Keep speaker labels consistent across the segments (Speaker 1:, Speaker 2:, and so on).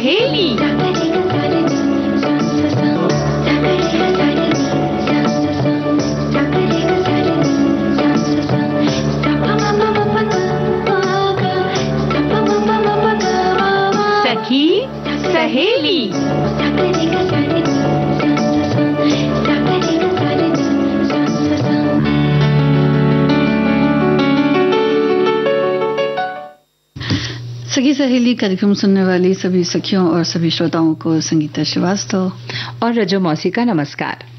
Speaker 1: सहेली। सखी सहेली।
Speaker 2: सखी सहेली कार्यक्रम सुनने वाली सभी सखियों और सभी श्रोताओं को संगीता श्रीवास्तव
Speaker 1: और रजो मौसी का नमस्कार।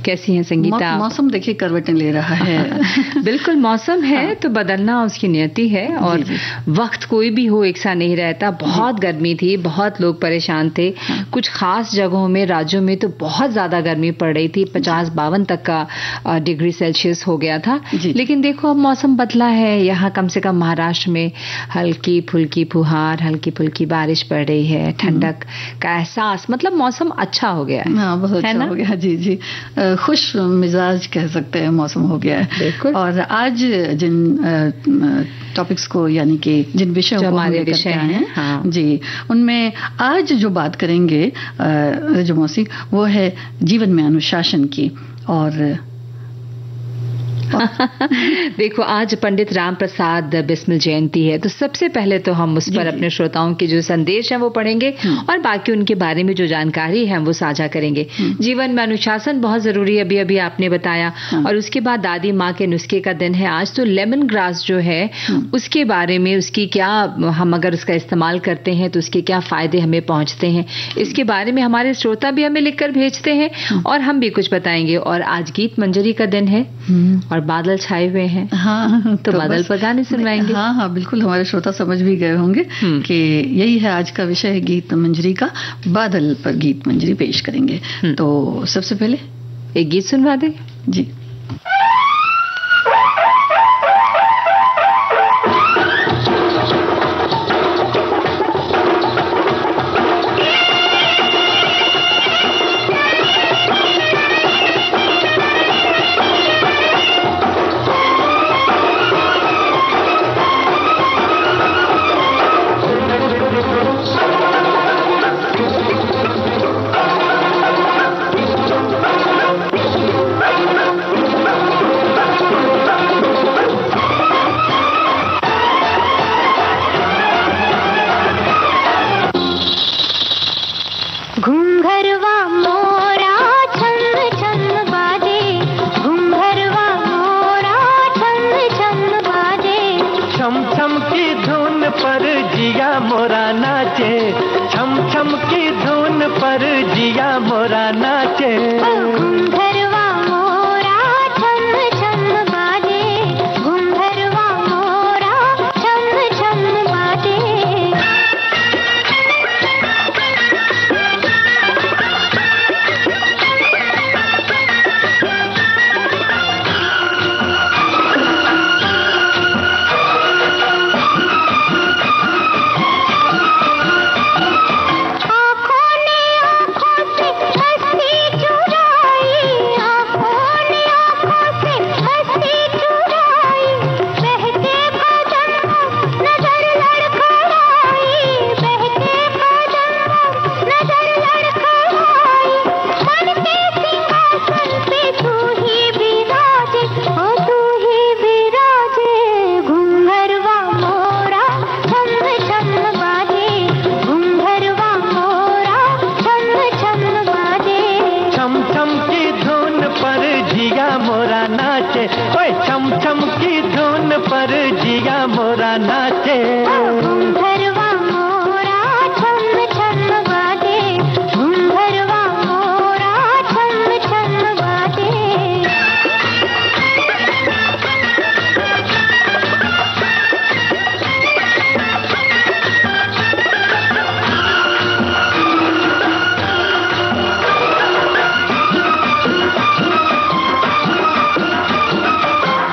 Speaker 1: कैसी हैं संगीता?
Speaker 2: मौसम देखिए करवटें ले रहा है।
Speaker 1: बिल्कुल मौसम है तो बदलना उसकी नियति है और वक्त कोई भी हो एक सा नहीं रहता। बहुत गर्मी थी, बहुत लोग परेशान थे। कुछ खास जगहों में, राज्यों में तो बहुत ज्यादा गर्मी पड़ रही थी, 50-52 तक का डिग्री सेल्सियस हो गया था। लेकिन देखो अब मौसम बदला है। यहाँ कम से कम महाराष्ट्र में हल्की फुल्की फुहार, हल्की फुल्की बारिश पड़ रही है, ठंडक का एहसास, मतलब मौसम अच्छा हो गया है।
Speaker 2: हाँ, बहुत अच्छा हो गया। जी जी, खुश मिजाज कह सकते हैं मौसम हो गया है।
Speaker 1: बिल्कुल।
Speaker 2: और आज जिन टॉपिक्स को, यानी कि जिन विषयों को हमारे विषय हैं, हाँ। जी, उनमें आज जो बात करेंगे रजो मौसी, वो है जीवन में अनुशासन की। और
Speaker 1: देखो आज पंडित राम प्रसाद बिस्मिल जयंती है, तो सबसे पहले तो हम उस पर अपने श्रोताओं के जो संदेश हैं वो पढ़ेंगे और बाकी उनके बारे में जो जानकारी है वो साझा करेंगे। जीवन में अनुशासन बहुत जरूरी है, अभी अभी आपने बताया। और उसके बाद दादी माँ के नुस्खे का दिन है आज, तो लेमन ग्रास जो है उसके बारे में, उसकी क्या, हम अगर उसका इस्तेमाल करते हैं तो उसके क्या फायदे हमें पहुंचते हैं, इसके बारे में हमारे श्रोता भी हमें लिखकर भेजते हैं और हम भी कुछ बताएंगे। और आज गीत मंजरी का दिन है और बादल छाए हुए हैं।
Speaker 2: हाँ,
Speaker 1: तो बादल पर गाने सुनवाएंगे।
Speaker 2: हाँ हाँ बिल्कुल, हमारे श्रोता समझ भी गए होंगे कि यही है आज का विषय है, गीत मंजरी का। बादल पर गीत मंजरी पेश करेंगे। तो सबसे पहले
Speaker 1: एक गीत सुनवा दे
Speaker 2: जी।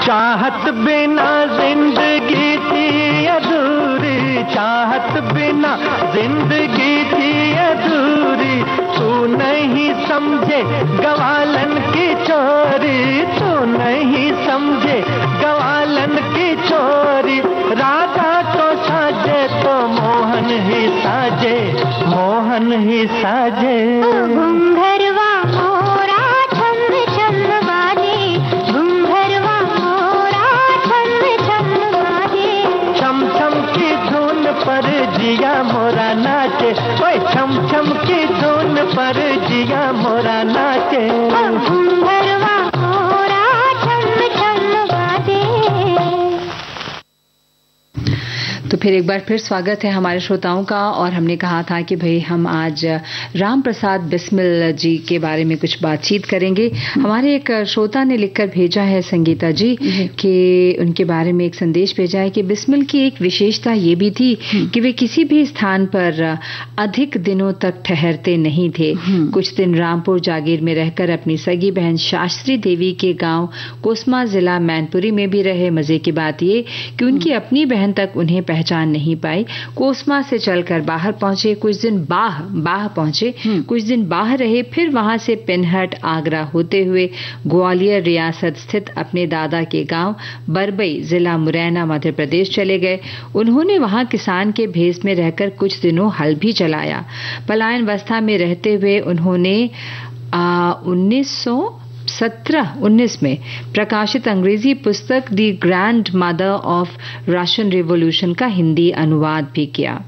Speaker 3: चाहत बिना जिंदगी थी अधूरी, चाहत बिना जिंदगी थी अधूरी। तू नहीं समझे गवालन की चोरी, तू नहीं समझे गवालन की चोरी। राधा तो साजे तो मोहन ही साजे, मोहन ही साजे।
Speaker 4: घुंघरवा मोरा छम छम बाजे, घुंघरवा मोरा छम छम बाजे।
Speaker 3: छम छम की धुन पर जिया मोरा नाचे, ओए छम छम की धुन पर जिया मोरा नाचे।
Speaker 4: घुंघरवा मोरा छम छम बाजे।
Speaker 1: तो फिर एक बार फिर स्वागत है हमारे श्रोताओं का। और हमने कहा था कि भाई हम आज राम प्रसाद बिस्मिल जी के बारे में कुछ बातचीत करेंगे। हमारे एक श्रोता ने लिखकर भेजा है संगीता जी कि उनके बारे में एक संदेश भेजा है कि बिस्मिल की एक विशेषता ये भी थी कि वे किसी भी स्थान पर अधिक दिनों तक ठहरते नहीं थे। कुछ दिन रामपुर जागीर में रहकर अपनी सगी बहन शास्त्री देवी के गांव कोसमा जिला मैनपुरी में भी रहे। मजे की बात ये कि उनकी अपनी बहन तक उन्हें पहचान नहीं पाई। कोसमा से चलकर बाहर पहुंचे, कुछ दिन बाह पहुंचे, कुछ दिन बाहर रहे, फिर वहां से पिनहट आगरा होते हुए ग्वालियर रियासत स्थित अपने दादा के गांव बरबई जिला मुरैना मध्य प्रदेश चले गए। उन्होंने वहां किसान के भेष में रहकर कुछ दिनों हल भी चलाया। पलायन अवस्था में रहते हुए उन्होंने 1919 में प्रकाशित अंग्रेजी पुस्तक the grandmother of Russian revolution का हिंदी अनुवाद भी किया।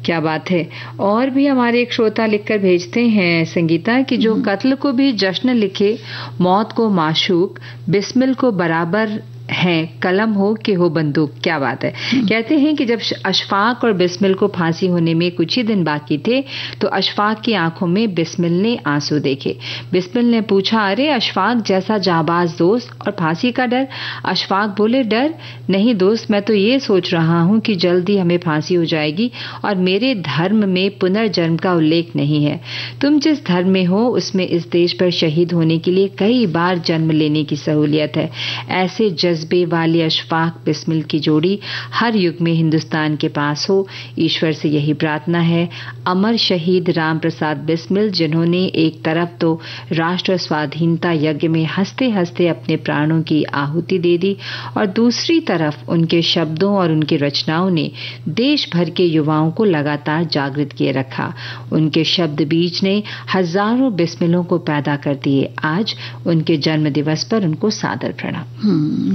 Speaker 1: क्या बात है। और भी हमारे एक श्रोता लिखकर भेजते हैं संगीता कि जो कत्ल को भी जश्न लिखे, मौत को माशूक, बिस्मिल को बराबर है कलम हो कि हो बंदूक। क्या बात है। कहते हैं कि जब अशफाक और बिस्मिल को फांसी होने में कुछ ही दिन बाकी थे तो अशफाक की आंखों में बिस्मिल ने आंसू देखे। बिस्मिल ने पूछा, अरे अशफाक जैसा जाबाज दोस्त, और फांसी का डर? अशफाक बोले, डर नहीं दोस्त, मैं तो ये सोच रहा हूं कि जल्दी हमें फांसी हो जाएगी और मेरे धर्म में पुनर्जन्म का उल्लेख नहीं है। तुम जिस धर्म में हो उसमें इस देश पर शहीद होने के लिए कई बार जन्म लेने की सहूलियत है। ऐसे जज्बे वाली अशफाक बिस्मिल की जोड़ी हर युग में हिंदुस्तान के पास हो, ईश्वर से यही प्रार्थना है। अमर शहीद राम प्रसाद बिस्मिल, जिन्होंने एक तरफ तो राष्ट्र स्वाधीनता यज्ञ में हंसते हंसते अपने प्राणों की आहुति दे दी और दूसरी तरफ उनके शब्दों और उनकी रचनाओं ने देश भर के युवाओं को लगातार जागृत किए रखा। उनके शब्द बीज ने हजारों बिस्मिलों को पैदा कर दिए। आज उनके जन्म दिवस पर उनको सादर प्रणाम।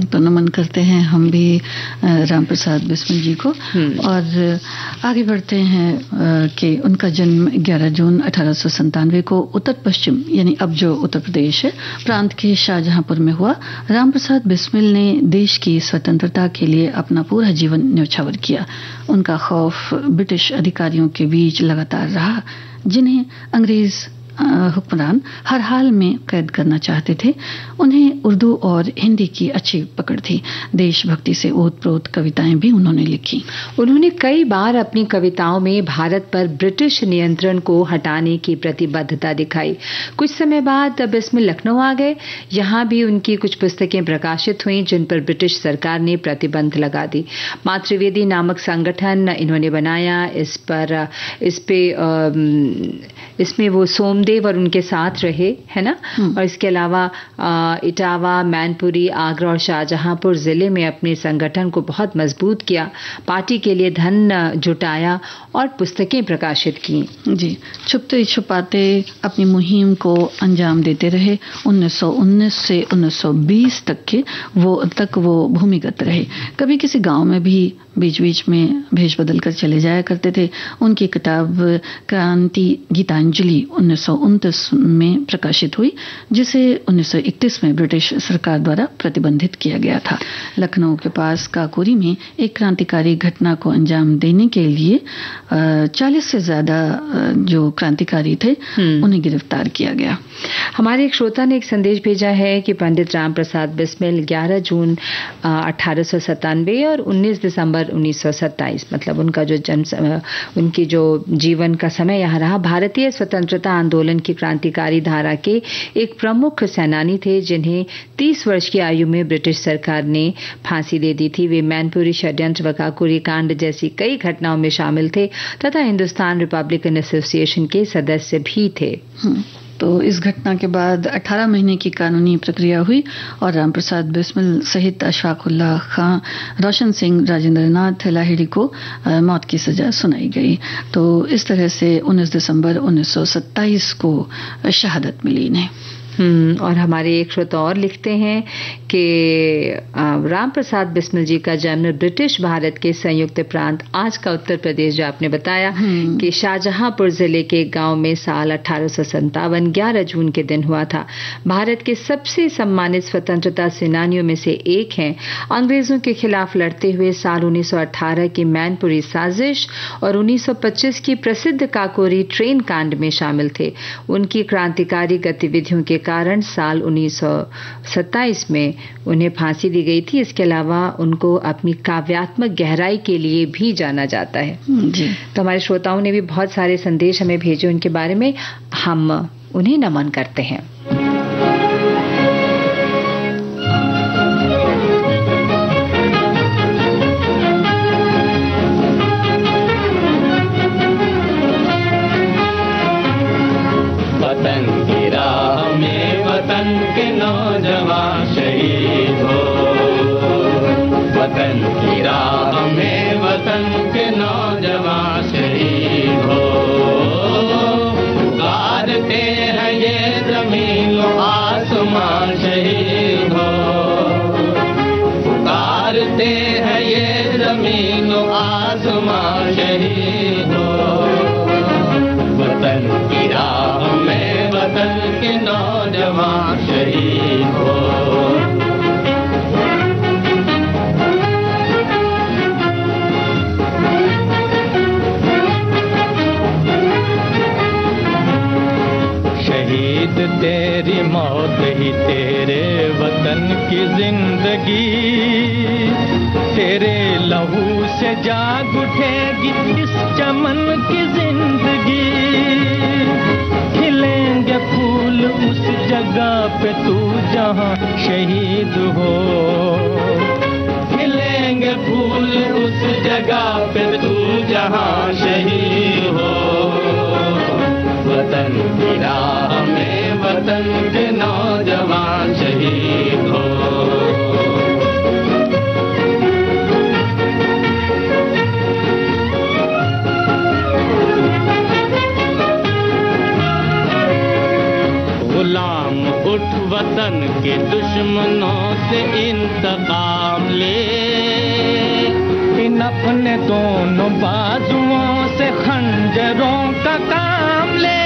Speaker 2: तो नमन करते हैं हम भी राम प्रसाद बिस्मिल जी को। और आगे बढ़ते हैं कि उनका जन्म 11 जून 1897 को उत्तर पश्चिम यानी अब जो उत्तर प्रदेश है प्रांत के शाहजहांपुर में हुआ। राम प्रसाद बिस्मिल ने देश की स्वतंत्रता के लिए अपना पूरा जीवन न्यौछावर किया। उनका खौफ ब्रिटिश अधिकारियों के बीच लगातार रहा, जिन्हें अंग्रेज हुक्मरान हर हाल में कैद करना चाहते थे। उन्हें उर्दू और हिंदी की अच्छी पकड़ थी। देशभक्ति से ओतप्रोत कविताएं भी उन्होंने लिखी।
Speaker 1: उन्होंने कई बार अपनी कविताओं में भारत पर ब्रिटिश नियंत्रण को हटाने की प्रतिबद्धता दिखाई। कुछ समय बाद बिस्मिल लखनऊ आ गए। यहाँ भी उनकी कुछ पुस्तकें प्रकाशित हुई जिन पर ब्रिटिश सरकार ने प्रतिबंध लगा दी। मातृवेदी नामक संगठन इन्होंने बनाया। इसमें वो सोमदेव और उनके साथ रहे, है ना। और इसके अलावा इटावा, मैनपुरी, आगरा और शाहजहांपुर जिले में अपने संगठन को बहुत मजबूत किया। पार्टी के लिए धन जुटाया और पुस्तकें प्रकाशित की।
Speaker 2: जी, छुपते छुपाते अपनी मुहिम को अंजाम देते रहे। 1919 से 1920 तक वो भूमिगत रहे। कभी किसी गांव में भी बीच बीच में भेष बदल कर चले जाया करते थे। उनकी किताब क्रांति गीतांजलि 1929 में प्रकाशित हुई, जिसे 1931 में ब्रिटिश सरकार द्वारा प्रतिबंधित किया गया था। लखनऊ के पास काकोरी में एक क्रांतिकारी घटना को अंजाम देने के लिए 40 से ज्यादा जो क्रांतिकारी थे उन्हें गिरफ्तार किया गया।
Speaker 1: हमारे एक श्रोता ने एक संदेश भेजा है कि पंडित राम प्रसाद बिस्मिल 11 जून 1897 और 19 दिसंबर 1927 मतलब उनका जो जन्म, उनकी जो जीवन का समय यहाँ रहा, भारतीय स्वतंत्रता आंदोलन की क्रांतिकारी धारा के एक प्रमुख सेनानी थे, जिन्हें 30 वर्ष की आयु में ब्रिटिश सरकार ने फांसी दे दी थी। वे मैनपुरी षड्यंत्र व काकोरी कांड जैसी कई घटनाओं में शामिल थे तथा हिंदुस्तान रिपब्लिकन एसोसिएशन के सदस्य भी थे।
Speaker 2: तो इस घटना के बाद 18 महीने की कानूनी प्रक्रिया हुई और राम प्रसाद बिस्मिल सहित अशफाकुल्लाह खां, रोशन सिंह, राजेंद्र नाथ लाहिड़ी को मौत की सजा सुनाई गई। तो इस तरह से 19 दिसंबर 1927 को शहादत मिली इन्हें।
Speaker 1: और हमारे एक श्रोता और लिखते हैं कि राम प्रसाद बिस्मिल जी का जन्म ब्रिटिश भारत के संयुक्त प्रांत आज का उत्तर प्रदेश, जो आपने बताया कि शाहजहांपुर जिले के गांव में साल 1857 11 जून के दिन हुआ था। भारत के सबसे सम्मानित स्वतंत्रता सेनानियों में से एक हैं। अंग्रेजों के खिलाफ लड़ते हुए साल 1918 की मैनपुरी साजिश और 1925 की प्रसिद्ध काकोरी ट्रेन कांड में शामिल थे। उनकी क्रांतिकारी गतिविधियों के कारण साल 1927 में उन्हें फांसी दी गई थी। इसके अलावा उनको अपनी काव्यात्मक गहराई के लिए भी जाना जाता है जी। तो हमारे श्रोताओं ने भी बहुत सारे संदेश हमें भेजे उनके बारे में, हम उन्हें नमन करते हैं।
Speaker 5: नौजवान शहीद हो, वतन की राह में वतन के नौजवान शहीद हो। पुकारते हैं ये जमीन आसमान शहीद हो, पुकारते हैं ये जमीन आसमान शहीद हो। वतन की राह में वतन के नौजवान शहीद हो। शहीद तेरी मौत ही तेरे वतन की जिंदगी, तेरे लहू से जाग उठेगी इस चमन की जिंदगी। खिलेंगे फूल उस जगह पे तू जहां शहीद हो, खिलेंगे फूल उस जगह पे तू जहां शहीद हो। वतन की राह में वतन के नौजवान शहीद हो। गुलाम उठ वतन के दुश्मनों से इंतकाम ले, इन अपने दोनों बाजुओं से खंजरों का काम ले।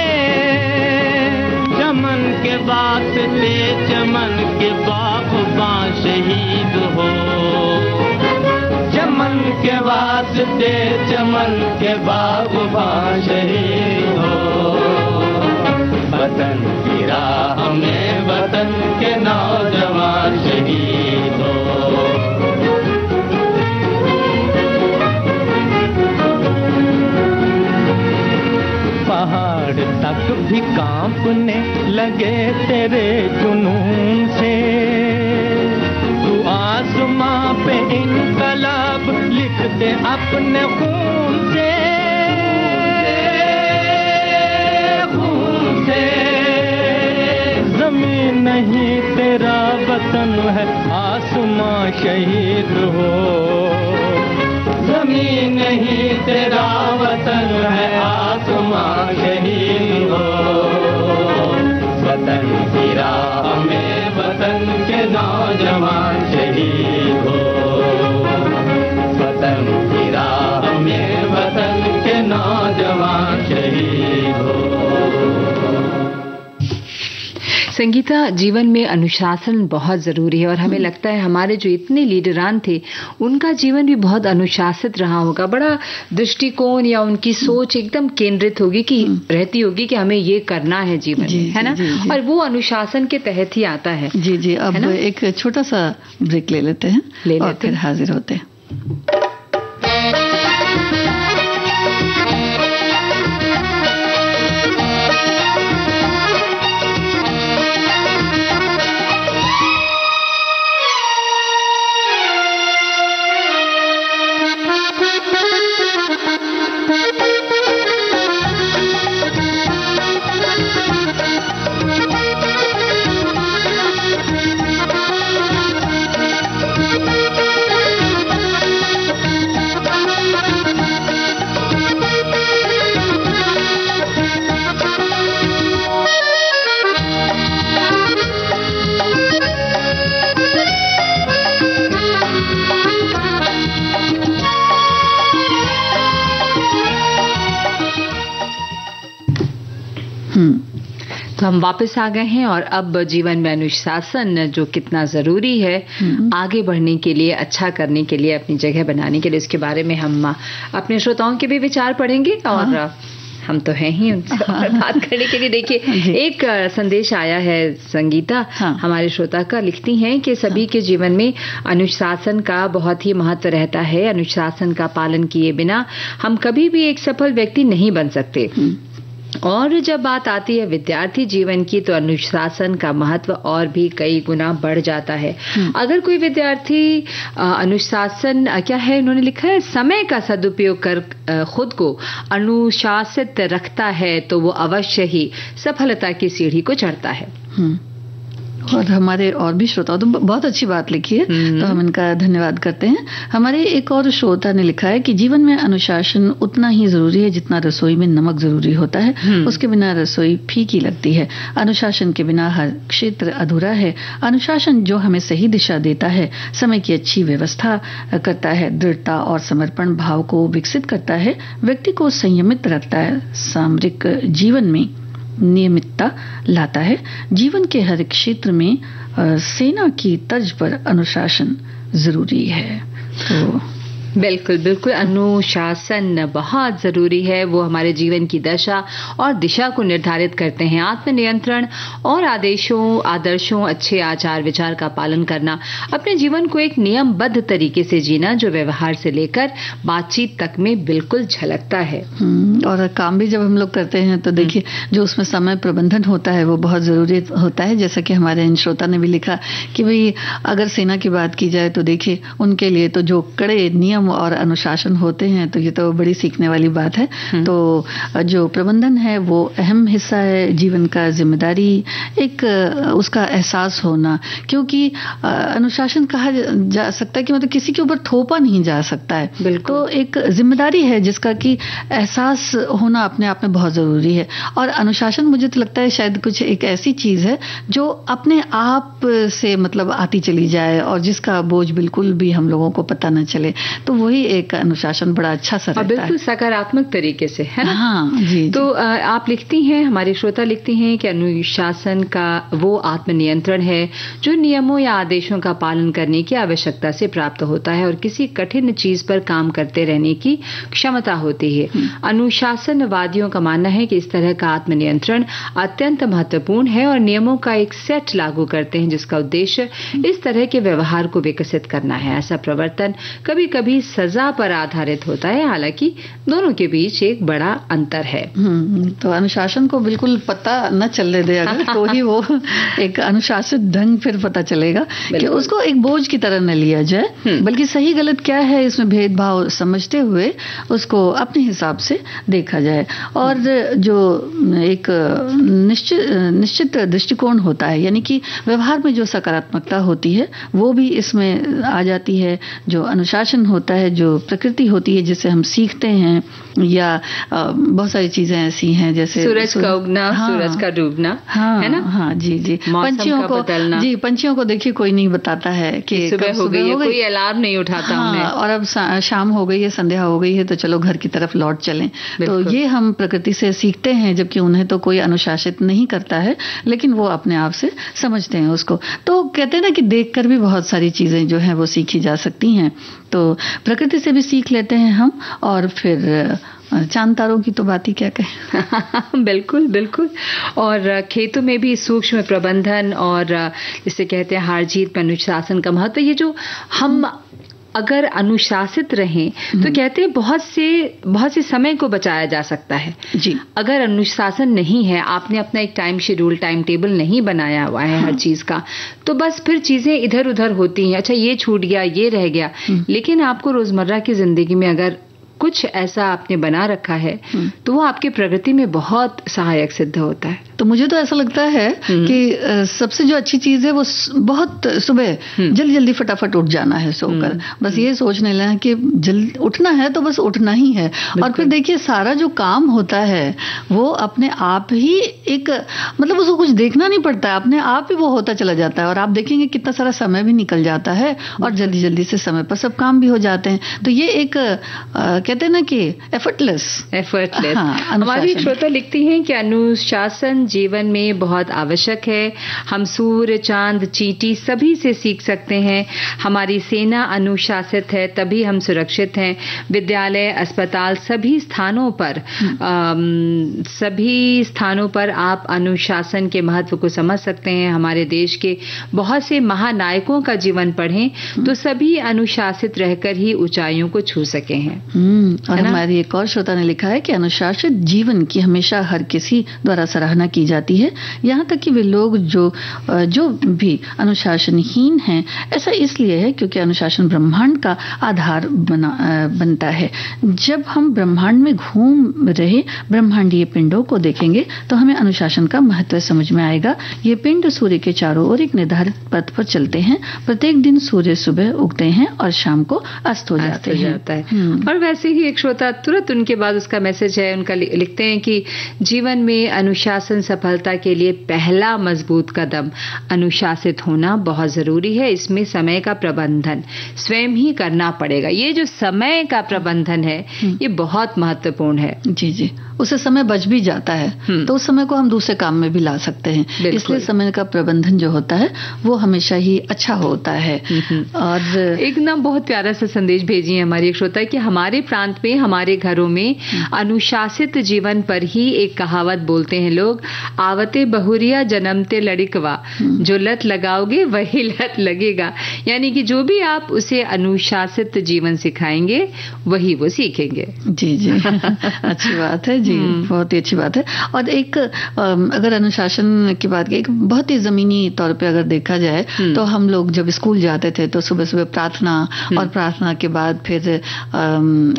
Speaker 5: चमन के वास्ते चमन के बागबान शहीद हो, चमन के वास्ते चमन के बागबान शहीद हो। वतन की राह में वतन के नौजवान शहीद हो। पहाड़ तक भी कांपने लगे तेरे जुनून से, तू आसमां पे इनकलाब लिख दे अपने खून से। जमीन नहीं तेरा वतन है आसमां शहीद हो, जमीन नहीं तेरा वतन है आसमां शहीद हो। वतन की राह में वतन के नौजवान शहीद हो, वतन की राह में वतन के नौजवान शहीद हो।
Speaker 1: संगीता, जीवन में अनुशासन बहुत जरूरी है और हमें लगता है हमारे जो इतने लीडरान थे उनका जीवन भी बहुत अनुशासित रहा होगा। बड़ा दृष्टिकोण या उनकी सोच एकदम केंद्रित होगी कि रहती होगी कि हमें ये करना है जीवन में, है ना? और वो अनुशासन के तहत ही आता है।
Speaker 2: जी जी। अब एक छोटा सा ब्रेक ले लेते हैं और फिर हाजिर होते हैं।
Speaker 1: तो हम वापस आ गए हैं और अब जीवन में अनुशासन जो कितना जरूरी है आगे बढ़ने के लिए, अच्छा करने के लिए, अपनी जगह बनाने के लिए, इसके बारे में हम अपने श्रोताओं के भी विचार पढ़ेंगे और हम तो हैं ही उनसे बात करने के लिए। देखिए एक संदेश आया है संगीता हमारे श्रोता का, लिखती हैं कि सभी के जीवन में अनुशासन का बहुत ही महत्व रहता है। अनुशासन का पालन किए बिना हम कभी भी एक सफल व्यक्ति नहीं बन सकते। और जब बात आती है विद्यार्थी जीवन की तो अनुशासन का महत्व और भी कई गुना बढ़ जाता है। अगर कोई विद्यार्थी अनुशासन क्या है इन्होंने लिखा है, समय का सदुपयोग कर खुद को अनुशासित रखता है तो वो अवश्य ही सफलता की सीढ़ी को चढ़ता है।
Speaker 2: और हमारे और भी श्रोता तो बहुत अच्छी बात लिखी है, तो हम इनका धन्यवाद करते हैं। हमारे एक और श्रोता ने लिखा है कि जीवन में अनुशासन उतना ही जरूरी है जितना रसोई में नमक जरूरी होता है। उसके बिना रसोई फीकी लगती है। अनुशासन के बिना हर क्षेत्र अधूरा है। अनुशासन जो हमें सही दिशा देता है, समय की अच्छी व्यवस्था करता है, दृढ़ता और समर्पण भाव को विकसित करता है, व्यक्ति को संयमित रखता है, सामरिक जीवन में नियमितता लाता है। जीवन के हर क्षेत्र में सेना की तर्ज पर अनुशासन जरूरी है। तो
Speaker 1: बिल्कुल बिल्कुल अनुशासन बहुत जरूरी है। वो हमारे जीवन की दशा और दिशा को निर्धारित करते हैं। आत्मनियंत्रण और आदर्शों अच्छे आचार विचार का पालन करना, अपने जीवन को एक नियमबद्ध तरीके से जीना जो व्यवहार से लेकर बातचीत तक में बिल्कुल झलकता है।
Speaker 2: और काम भी जब हम लोग करते हैं तो देखिए जो उसमें समय प्रबंधन होता है वो बहुत जरूरी होता है। जैसा कि हमारे इन श्रोता ने भी लिखा कि भाई अगर सेना की बात की जाए तो देखिए उनके लिए तो जो कड़े नियम और अनुशासन होते हैं तो ये तो बड़ी सीखने वाली बात है। तो जो प्रबंधन है वो अहम हिस्सा है जीवन का। जिम्मेदारी एक उसका एहसास होना, क्योंकि अनुशासन कहा जा सकता है कि मतलब किसी के ऊपर थोपा नहीं जा सकता है। तो एक जिम्मेदारी है जिसका कि एहसास होना अपने आप में बहुत जरूरी है। और अनुशासन मुझे तो लगता है शायद कुछ एक ऐसी चीज है जो अपने आप से मतलब आती चली जाए और जिसका बोझ बिल्कुल भी हम लोगों को पता न चले। तो वही एक अनुशासन बड़ा अच्छा सा रहता है,
Speaker 1: बिल्कुल सकारात्मक तरीके से, है ना?
Speaker 2: हाँ जी।
Speaker 1: तो आप लिखती हैं, हमारी श्रोता लिखती हैं कि अनुशासन का वो आत्मनियंत्रण है जो नियमों या आदेशों का पालन करने की आवश्यकता से प्राप्त होता है और किसी कठिन चीज पर काम करते रहने की क्षमता होती है। अनुशासनवादियों का मानना है कि इस तरह का आत्मनियंत्रण अत्यंत महत्वपूर्ण है और नियमों का एक सेट लागू करते हैं जिसका उद्देश्य इस तरह के व्यवहार को विकसित करना है। ऐसा प्रवर्तन कभी कभी सजा पर आधारित होता है, हालांकि दोनों के बीच एक बड़ा अंतर है।
Speaker 2: तो अनुशासन को बिल्कुल पता न चलने दे अगर तो ही वो एक अनुशासित ढंग फिर पता चलेगा कि उसको एक बोझ की तरह न लिया जाए, बल्कि सही गलत क्या है इसमें भेदभाव समझते हुए उसको अपने हिसाब से देखा जाए। और जो एक निश्चित दृष्टिकोण होता है, यानी कि व्यवहार में जो सकारात्मकता होती है वो भी इसमें आ जाती है। जो अनुशासन होता है, जो प्रकृति होती है जिसे हम सीखते हैं, या बहुत सारी चीजें ऐसी हैं जैसे
Speaker 1: सूरज का उगना, सूरज का डूबना, है ना?
Speaker 2: हाँ जी जी। पंछियों को बदलना, जी पंछियों को देखिए कोई नहीं बताता है कि
Speaker 1: सुबह हो गई है, कोई अलार्म नहीं उठाता उन्हें।
Speaker 2: और अब शाम हो गई है, संध्या हो गई है, तो चलो घर की तरफ लौट चलें। तो ये हम प्रकृति से सीखते हैं, जबकि उन्हें तो कोई अनुशासित नहीं करता है, लेकिन वो अपने आप से समझते हैं उसको। तो कहते हैं ना कि देखकर भी बहुत सारी चीजें जो है वो सीखी जा सकती हैं। तो प्रकृति से भी सीख लेते हैं हम, और फिर चांद तारों की तो बात ही क्या कहें।
Speaker 1: बिल्कुल बिल्कुल। और खेतों में भी सूक्ष्म प्रबंधन और जिसे कहते हैं हार जीत में अनुशासन का महत्व, ये जो हम अगर अनुशासित रहें तो कहते हैं बहुत से समय को बचाया जा सकता है जी। अगर अनुशासन नहीं है, आपने अपना एक टाइम शेड्यूल, टाइम टेबल नहीं बनाया हुआ है हर चीज का, तो बस फिर चीजें इधर उधर होती हैं। अच्छा ये छूट गया, ये रह गया, लेकिन आपको रोजमर्रा की जिंदगी में अगर कुछ ऐसा आपने बना रखा है तो वो आपकी प्रगति में बहुत सहायक सिद्ध होता है।
Speaker 2: तो मुझे तो ऐसा लगता है कि सबसे जो अच्छी चीज है वो बहुत सुबह जल्दी फटाफट उठ जाना है सोकर। बस ये सोचने लगा कि जल्दी उठना है तो बस उठना ही है। और फिर देखिए सारा जो काम होता है वो अपने आप ही एक मतलब उसको कुछ देखना नहीं पड़ता है, अपने आप ही वो होता चला जाता है। और आप देखेंगे कितना सारा समय भी निकल जाता है और जल्दी से समय पर सब काम भी हो जाते हैं। तो ये एक कहते हैं ना कि एफर्टलेस।
Speaker 1: हाँ, हमारी श्रोता लिखती हैं कि अनुशासन जीवन में बहुत आवश्यक है। हम सूर्य, चांद, चींटी सभी से सीख सकते हैं। हमारी सेना अनुशासित है तभी हम सुरक्षित हैं। विद्यालय, अस्पताल, सभी स्थानों पर आप अनुशासन के महत्व को समझ सकते हैं। हमारे देश के बहुत से महानायकों का जीवन पढ़ें तो सभी अनुशासित रहकर ही ऊंचाइयों को छू सके हैं।
Speaker 2: और हमारी एक और श्रोता ने लिखा है कि अनुशासित जीवन की हमेशा हर किसी द्वारा सराहना की जाती है, यहाँ तक कि वे लोग जो भी अनुशासनहीन हैं। ऐसा इसलिए है क्योंकि अनुशासन ब्रह्मांड का आधार बनता है। जब हम ब्रह्मांड में घूम रहे ब्रह्मांडीय पिंडों को देखेंगे तो हमें अनुशासन का महत्व समझ में आएगा। ये पिंड सूर्य के चारों ओर एक निर्धारित पथ पर चलते हैं। प्रत्येक दिन सूर्य सुबह उगते हैं और शाम को अस्त हो जाते हैं।
Speaker 1: और वैसे ही एक श्रोता तुरंत उनके बाद उसका मैसेज है, उनका लिखते हैं कि जीवन में अनुशासन सफलता के लिए पहला मजबूत कदम अनुशासित होना बहुत जरूरी है। इसमें समय का प्रबंधन स्वयं ही करना पड़ेगा। ये जो समय का प्रबंधन है ये बहुत महत्वपूर्ण है।
Speaker 2: जी, उससे समय बच भी जाता है तो उस समय को हम दूसरे काम में भी ला सकते हैं। इसलिए समय का प्रबंधन जो होता है वो हमेशा ही अच्छा होता है। और
Speaker 1: एक ना बहुत प्यारा सा संदेश भेजी है हमारी एक श्रोता कि हमारे प्रांत में, हमारे घरों में अनुशासित जीवन पर ही एक कहावत बोलते हैं लोग, आवते बहुरिया जन्मते लड़िकवा, जो लत लगाओगे वही लत लगेगा। यानी कि जो भी आप उसे अनुशासित जीवन सिखाएंगे वही वो सीखेंगे।
Speaker 2: जी अच्छी बात है जी, बहुत ही अच्छी बात है। और एक अगर अनुशासन की बात की, एक बहुत ही जमीनी तौर पे अगर देखा जाए तो हम लोग जब स्कूल जाते थे तो सुबह सुबह प्रार्थना और प्रार्थना के बाद फिर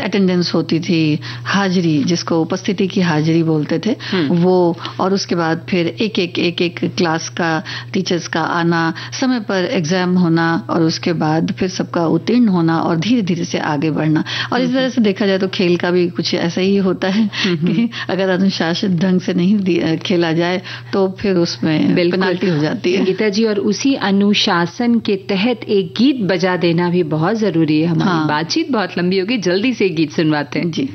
Speaker 2: अटेंडेंस होती थी, हाजिरी जिसको उपस्थिति की हाजिरी बोलते थे वो, और उसके बाद फिर एक क्लास का टीचर्स का आना, समय पर एग्जाम होना और उसके बाद फिर सबका उत्तीर्ण होना और धीरे धीरे से आगे बढ़ना। और इस तरह से देखा जाए तो खेल का भी कुछ ऐसा ही होता है कि अगर अनुशासित ढंग से नहीं खेला जाए तो फिर उसमें पेनाल्टी हो जाती है।
Speaker 1: गीता जी, और उसी अनुशासन के तहत एक गीत बजा देना भी बहुत जरूरी है। हमारी बातचीत बहुत लंबी होगी, जल्दी से गीत सुनवाते हैं
Speaker 2: जी।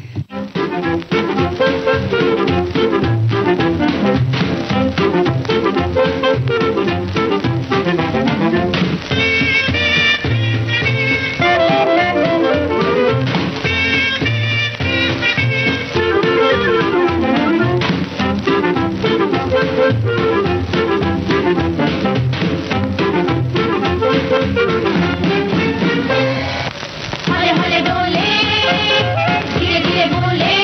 Speaker 4: हले हले डोले, धीरे धीरे बोले,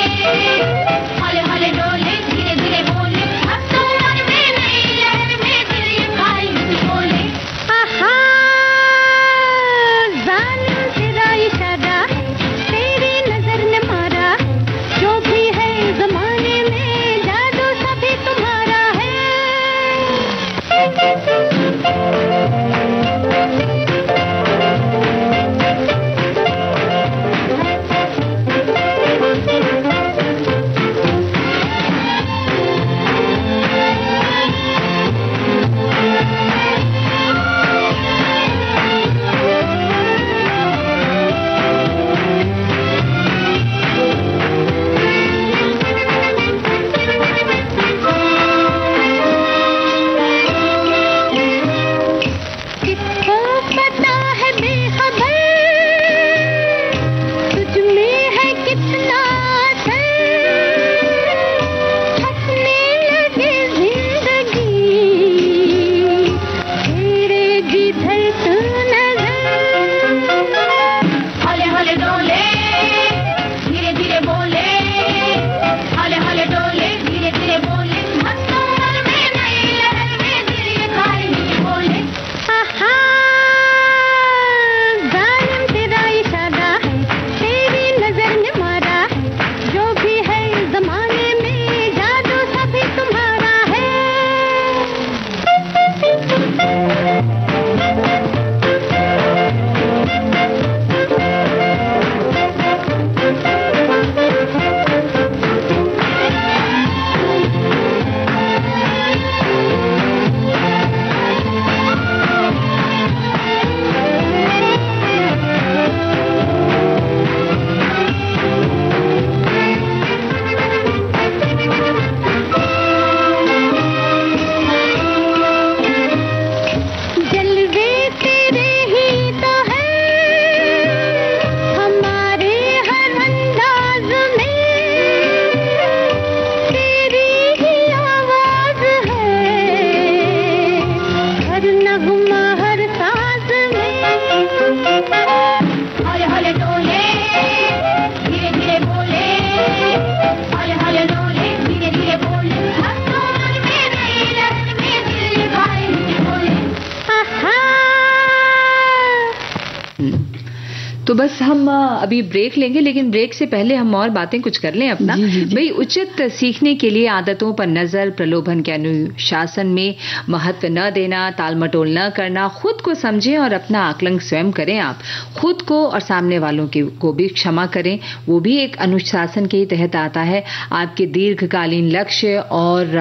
Speaker 1: तो बस हम अभी ब्रेक लेंगे, लेकिन ब्रेक से पहले हम और बातें कुछ कर लें अपना। भाई उचित सीखने के लिए आदतों पर नजर, प्रलोभन के अनुशासन में महत्व न देना, टालमटोल न करना, खुद को समझें और अपना आकलन स्वयं करें। आप खुद को और सामने वालों को भी क्षमा करें, वो भी एक अनुशासन के ही तहत आता है। आपके दीर्घकालीन लक्ष्य और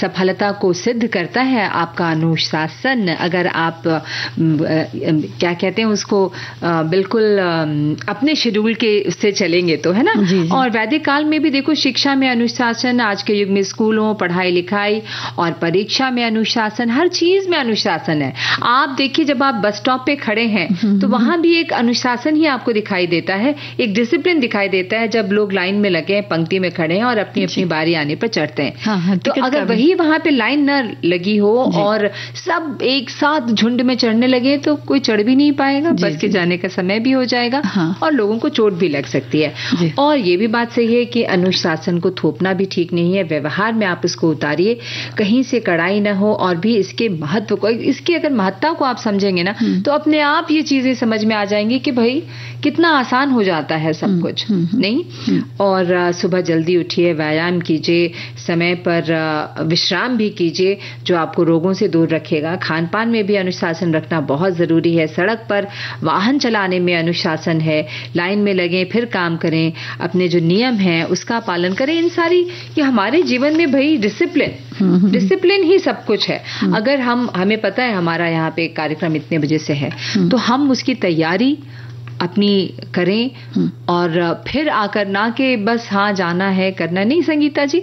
Speaker 1: सफलता को सिद्ध करता है आपका अनुशासन। अगर आप क्या कहते हैं उसको बिल्कुल अपने शेड्यूल के उससे चलेंगे तो, है ना। और वैदिक काल में भी देखो शिक्षा में अनुशासन, आज के युग में स्कूलों, पढ़ाई लिखाई और परीक्षा में अनुशासन, हर चीज में अनुशासन है। आप देखिए जब आप बस स्टॉप पे खड़े हैं तो वहां भी एक अनुशासन ही आपको दिखाई देता है, एक डिसिप्लिन दिखाई देता है जब लोग लाइन में लगे हैं, पंक्ति में खड़े हैं और अपनी अपनी बारी आने पर चढ़ते हैं। तो अगर वही वहां पे लाइन न लगी हो और सब एक साथ झुंड में चढ़ने लगे तो कोई चढ़ भी नहीं पाएगा, बस के जाने का समय भी हो जाएगा और लोगों को चोट भी लग सकती है। और ये भी बात सही है कि अनुशासन को थोपना भी ठीक नहीं है, व्यवहार में आप इसको उतारिए, कहीं से कड़ाई न हो। और भी इसके महत्व को, इसकी अगर महत्ता को आप समझेंगे ना तो अपने आप ये चीजें समझ में आ जाएंगी कि भाई कितना आसान हो जाता है सब कुछ, नहीं। और सुबह जल्दी उठिए, व्यायाम कीजिए, समय पर विश्राम भी कीजिए जो आपको रोगों से दूर रखेगा। खान पान में भी अनुशासन रखना बहुत जरूरी है। सड़क पर वाहन चलाने में अनुशासन है, लाइन में लगें फिर काम करें, अपने जो नियम हैं उसका पालन करें। इन सारी ये हमारे जीवन में भाई डिसिप्लिन ही सब कुछ है। अगर हमें पता है हमारा यहाँ पे कार्यक्रम इतने बजे से है तो हम उसकी तैयारी अपनी करें और फिर आकर ना कि बस हाँ जाना है करना नहीं। संगीता जी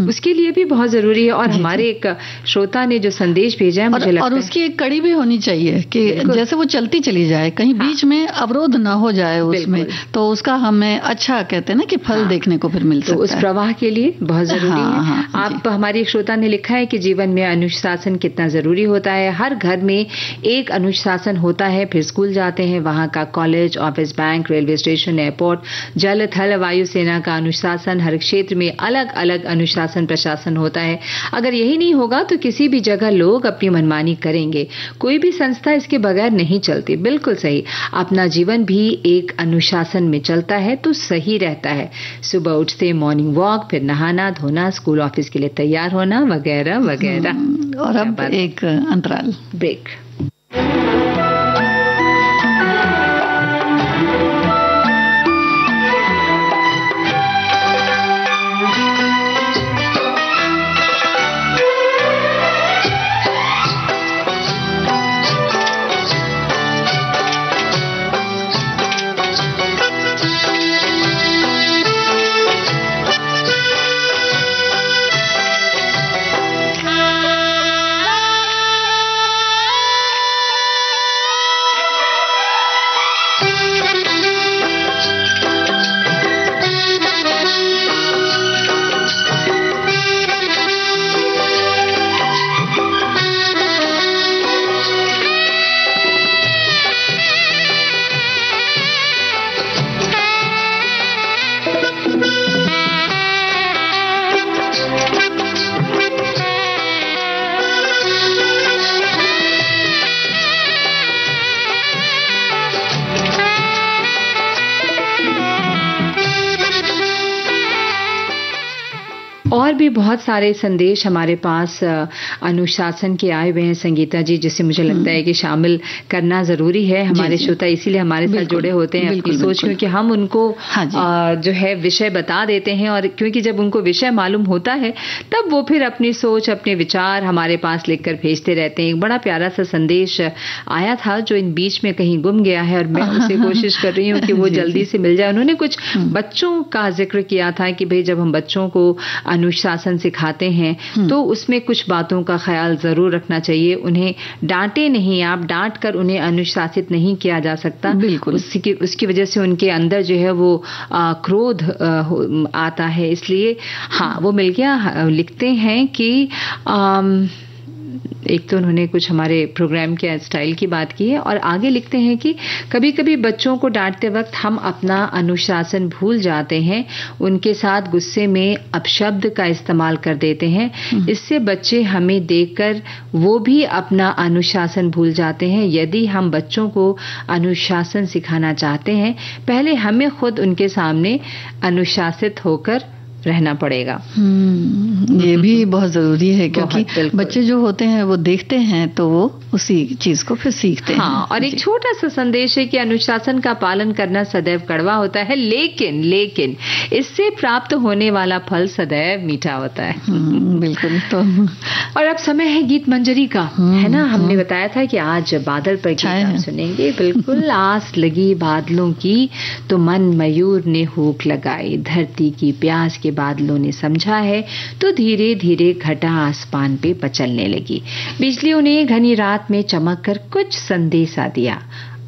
Speaker 1: उसके लिए भी बहुत जरूरी है। और हमारे एक श्रोता ने जो संदेश भेजा है मुझे लगता है,
Speaker 2: और उसकी एक कड़ी भी होनी चाहिए कि जैसे वो चलती चली जाए, कहीं बीच में अवरोध ना हो जाए उसमें, तो उसका हमें अच्छा कहते हैं ना कि फल देखने को फिर मिल सकता है।
Speaker 1: उस प्रवाह के लिए बहुत जरूरी है। आप हमारी एक श्रोता ने लिखा है कि जीवन में अनुशासन कितना जरूरी होता है। हर घर में एक अनुशासन होता है, फिर स्कूल जाते हैं वहां का, college, office, bank, railway station, airport, जल थल वायु सेना का अनुशासन, हर क्षेत्र में अलग अलग अनुशासन प्रशासन होता है। अगर यही नहीं होगा तो किसी भी जगह लोग अपनी मनमानी करेंगे। कोई भी संस्था इसके बगैर नहीं चलती। बिल्कुल सही। अपना जीवन भी एक अनुशासन में चलता है तो सही रहता है। सुबह उठते मॉर्निंग वॉक, फिर नहाना धोना, स्कूल ऑफिस के लिए तैयार होना वगैरह वगैरह।
Speaker 2: और अब एक अंतराल,
Speaker 1: ब्रेक। और भी बहुत सारे संदेश हमारे पास अनुशासन के आए हुए हैं संगीता जी, जिसे मुझे लगता है कि शामिल करना जरूरी है। हमारे श्रोता इसीलिए हमारे साथ जुड़े होते हैं अपनी सोच, क्योंकि हम उनको जो है विषय बता देते हैं, और क्योंकि जब उनको विषय मालूम होता है तब वो फिर अपनी सोच अपने विचार हमारे पास लिखकर भेजते रहते हैं। एक बड़ा प्यारा सा संदेश आया था जो इन बीच में कहीं गुम गया है और मैं उसे कोशिश कर रही हूँ कि वो जल्दी से मिल जाए। उन्होंने कुछ बच्चों का जिक्र किया था कि भाई जब हम बच्चों को अनुशासन सिखाते हैं तो उसमें कुछ बातों का ख्याल जरूर रखना चाहिए। उन्हें डांटे नहीं, आप डांट कर उन्हें अनुशासित नहीं किया जा सकता। बिल्कुल उसकी वजह से उनके अंदर जो है वो क्रोध आता है। इसलिए हाँ वो मिल गया। लिखते हैं कि एक तो उन्होंने कुछ हमारे प्रोग्राम के स्टाइल की बात की है और आगे लिखते हैं कि कभी कभी बच्चों को डांटते वक्त हम अपना अनुशासन भूल जाते हैं, उनके साथ गुस्से में अपशब्द का इस्तेमाल कर देते हैं। इससे बच्चे हमें देखकर वो भी अपना अनुशासन भूल जाते हैं। यदि हम बच्चों को अनुशासन सिखाना चाहते हैं, पहले हमें खुद उनके सामने अनुशासित होकर रहना पड़ेगा।
Speaker 2: ये भी बहुत जरूरी है, क्योंकि बच्चे जो होते हैं वो देखते हैं तो वो उसी चीज को फिर सीखते हैं।
Speaker 1: और एक छोटा सा संदेश है कि अनुशासन का पालन करना सदैव कड़वा होता है, लेकिन इससे प्राप्त होने वाला फल सदैव मीठा होता है।
Speaker 2: बिल्कुल। तो
Speaker 1: और अब समय है गीत मंजरी का, है ना। हमने बताया था कि आज बादल पर गीत हम सुनेंगे। बिल्कुल। आस लगी बादलों की तो मन मयूर ने हूक लगाई, धरती की प्यास के बादलों ने समझा है तो धीरे धीरे घटा आसमान पे पचलने लगी। बिजलियों ने घनी रात में चमक कर कुछ संदेशा दिया,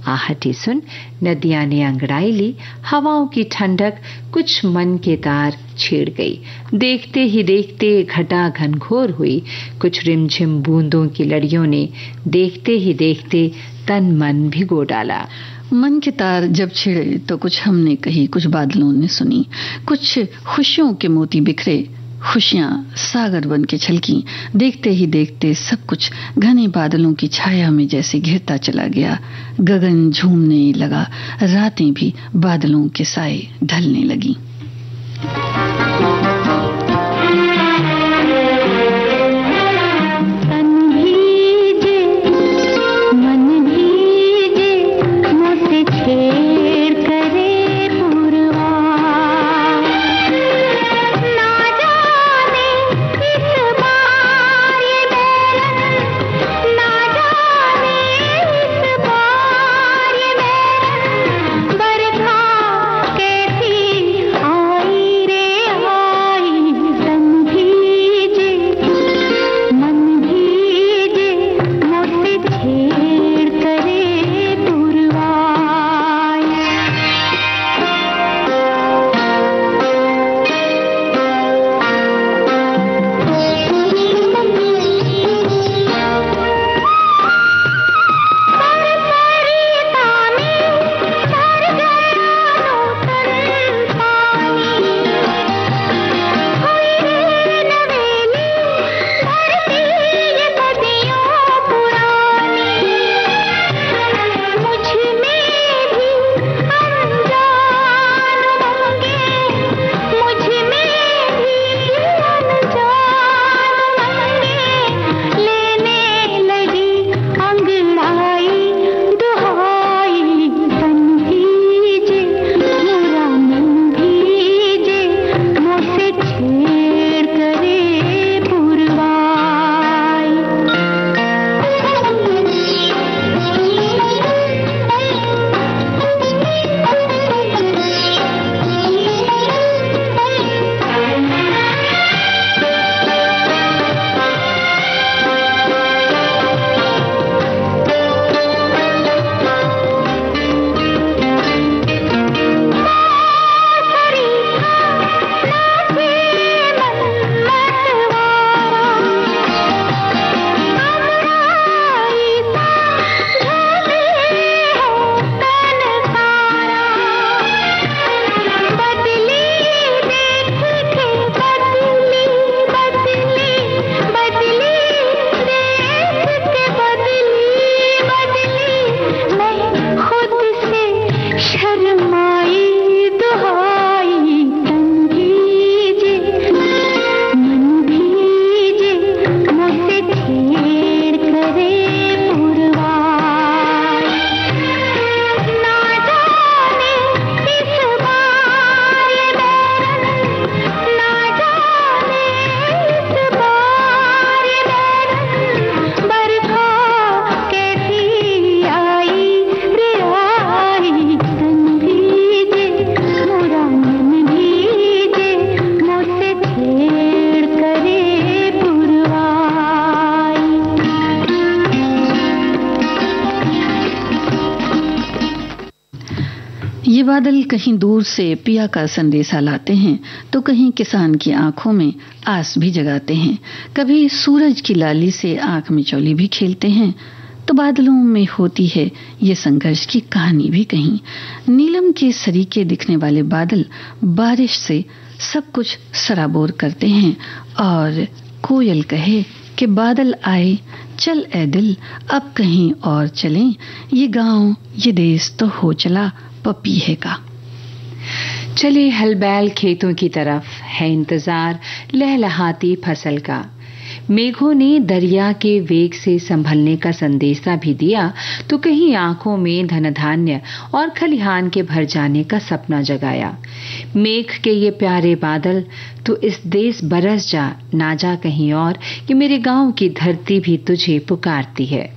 Speaker 1: आहटी सुन नदियां ने अंगड़ाई ली, हवाओं की ठंडक कुछ मन के तार छेड़ गई। देखते ही देखते घटा घनघोर हुई, कुछ रिमझिम बूंदों की लड़ियों ने देखते ही देखते तन मन भिगो डाला।
Speaker 2: मन के तार जब छिड़े तो कुछ हमने कही, कुछ बादलों ने सुनी, कुछ खुशियों के मोती बिखरे, खुशियां सागर बन के छलकी। देखते ही देखते सब कुछ घने बादलों की छाया में जैसे घिरता चला गया। गगन झूमने लगा, रातें भी बादलों के साए ढलने लगी।
Speaker 4: बरखा कैसी आई रे
Speaker 2: ये बादल कहीं दूर से पिया का संदेशा लाते हैं तो कहीं किसान की आंखों में आस भी जगाते हैं। कभी सूरज की लाली से आंख मिचौली भी खेलते हैं। तो बादलों में होती है ये संघर्ष की कहानी भी कहीं। नीलम के सरीके दिखने वाले बादल बारिश से सब कुछ सराबोर करते हैं और कोयल कहे कि बादल आए चल ए दिल अब कहीं और चलें, ये गांव ये देश तो हो चला पपीहे का।
Speaker 1: चले हल बैल खेतों की तरफ, है इंतजार लहलहाती फसल का। मेघों ने दरिया के वेग से संभलने का संदेशा भी दिया तो कहीं आंखों में धन धान्य और खलिहान के भर जाने का सपना जगाया। मेघ के ये प्यारे बादल तो इस देश बरस जा, ना जा कहीं और कि मेरे गांव की धरती भी तुझे पुकारती है।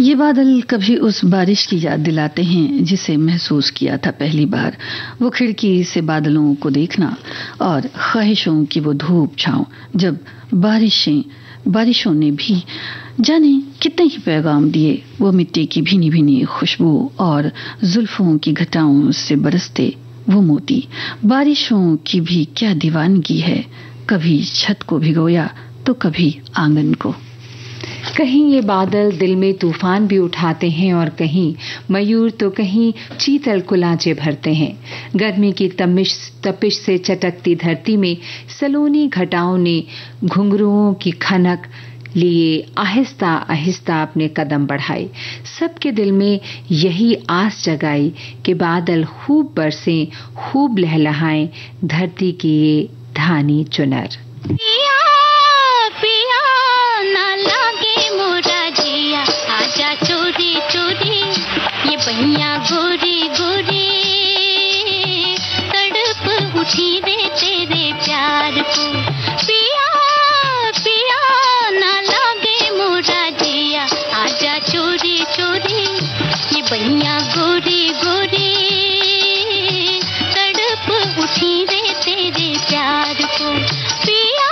Speaker 2: ये बादल कभी उस बारिश की याद दिलाते हैं जिसे महसूस किया था पहली बार। वो खिड़की से बादलों को देखना और ख्वाहिशों की वो धूप छांव, जब बारिशों ने भी जाने कितने ही पैगाम दिए। वो मिट्टी की भीनी भीनी खुशबू और जुल्फों की घटाओं से बरसते वो मोती। बारिशों की भी क्या दीवानगी है, कभी छत को भिगोया तो कभी आंगन को।
Speaker 1: कहीं ये बादल दिल में तूफान भी उठाते हैं और कहीं मयूर तो कहीं चीतल कुलाचे भरते हैं। गर्मी की तपिश से चटकती धरती में सलोनी घटाओं ने घुंघरुओं की खनक लिए आहिस्ता आहिस्ता अपने कदम बढ़ाए। सबके दिल में यही आस जगाई कि बादल खूब बरसें, खूब लहलहाएं धरती की ये धानी चुनर।
Speaker 4: चोरी चोरी ये बहिया गोरी गोरी तड़प उठी रे तेरे प्यार को। पिया पिया ना लागे मोरा जिया, आजा चोरी चोरी ये बहिया गोरी गोरी तड़प उठी रे तेरे प्यार को। पिया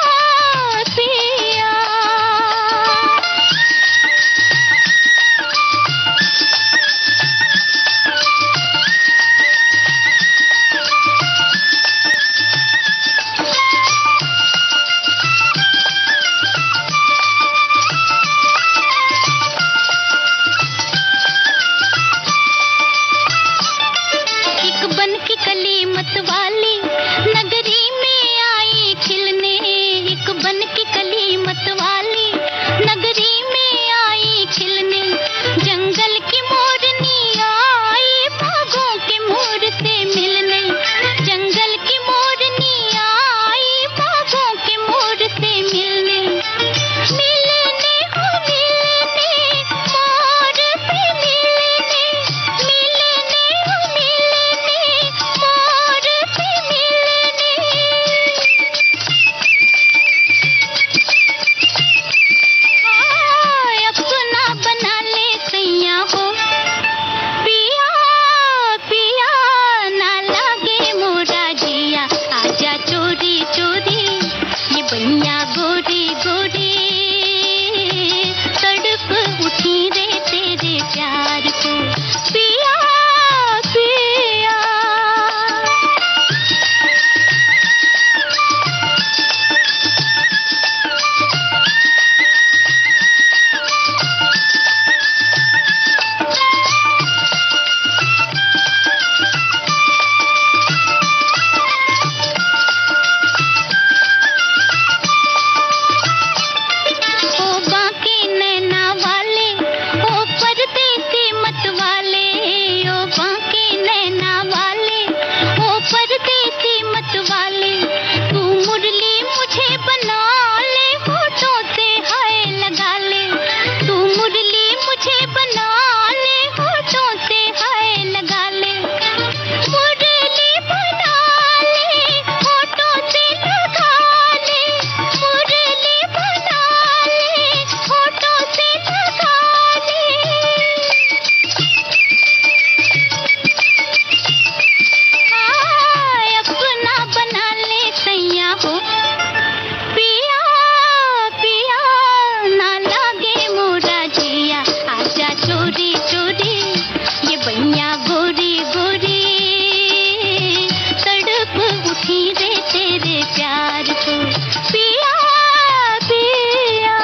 Speaker 4: पिया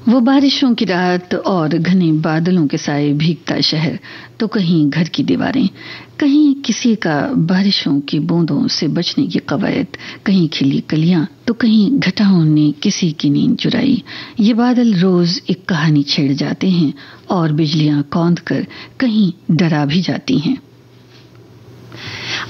Speaker 2: वो बारिशों की रात और घने बादलों के साए भीगता शहर, तो कहीं घर की दीवारें, कहीं किसी का बारिशों की बूंदों से बचने की कवायद, कहीं खिली कलियां तो कहीं घटाओं ने किसी की नींद चुराई। ये बादल रोज एक कहानी छेड़ जाते हैं और बिजलियां कौंध कर कहीं डरा भी जाती हैं।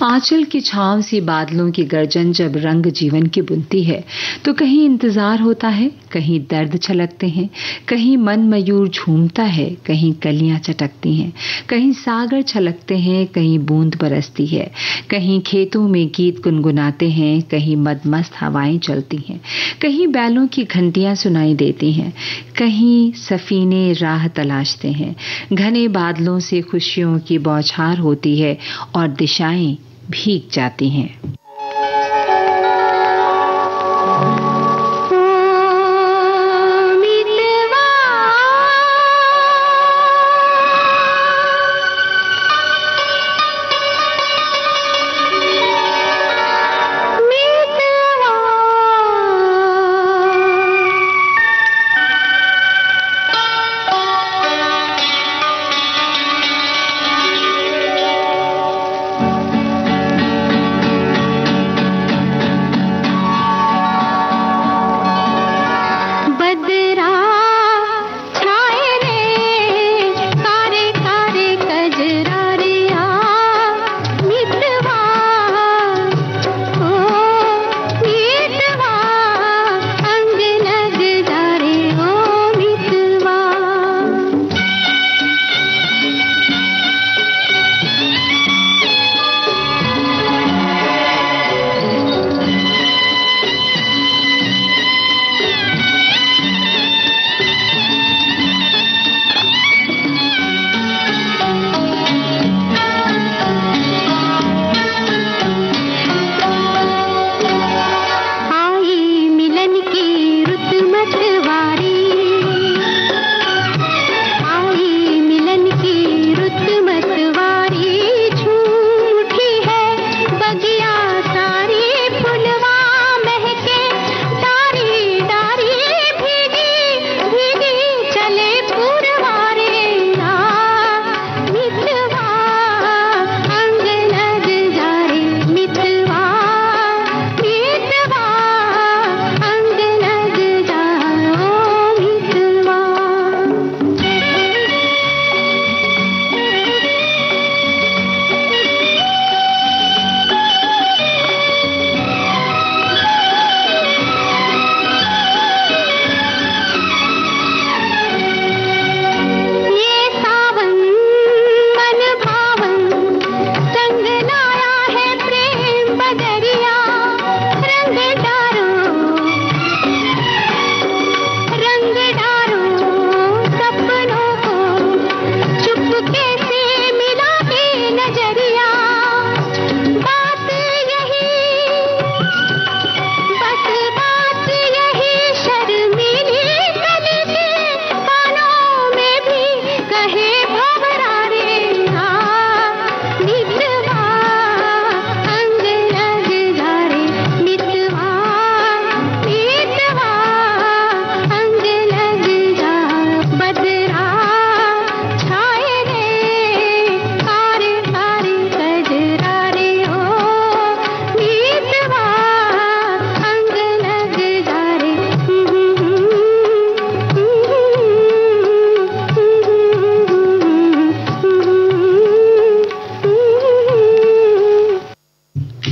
Speaker 1: आंचल की छांव सी बादलों की गर्जन जब रंग जीवन की बुनती है तो कहीं इंतजार होता है, कहीं दर्द छलकते हैं, कहीं मन मयूर झूमता है, कहीं कलियां चटकती हैं, कहीं सागर छलकते हैं, कहीं बूंद बरसती है, कहीं खेतों में गीत गुनगुनाते हैं, कहीं मदमस्त हवाएं चलती हैं, कहीं बैलों की घंटियां सुनाई देती हैं, कहीं सफीने राह तलाशते हैं, घने बादलों से खुशियों की बौछार होती है और दिशाएं भीग जाती हैं।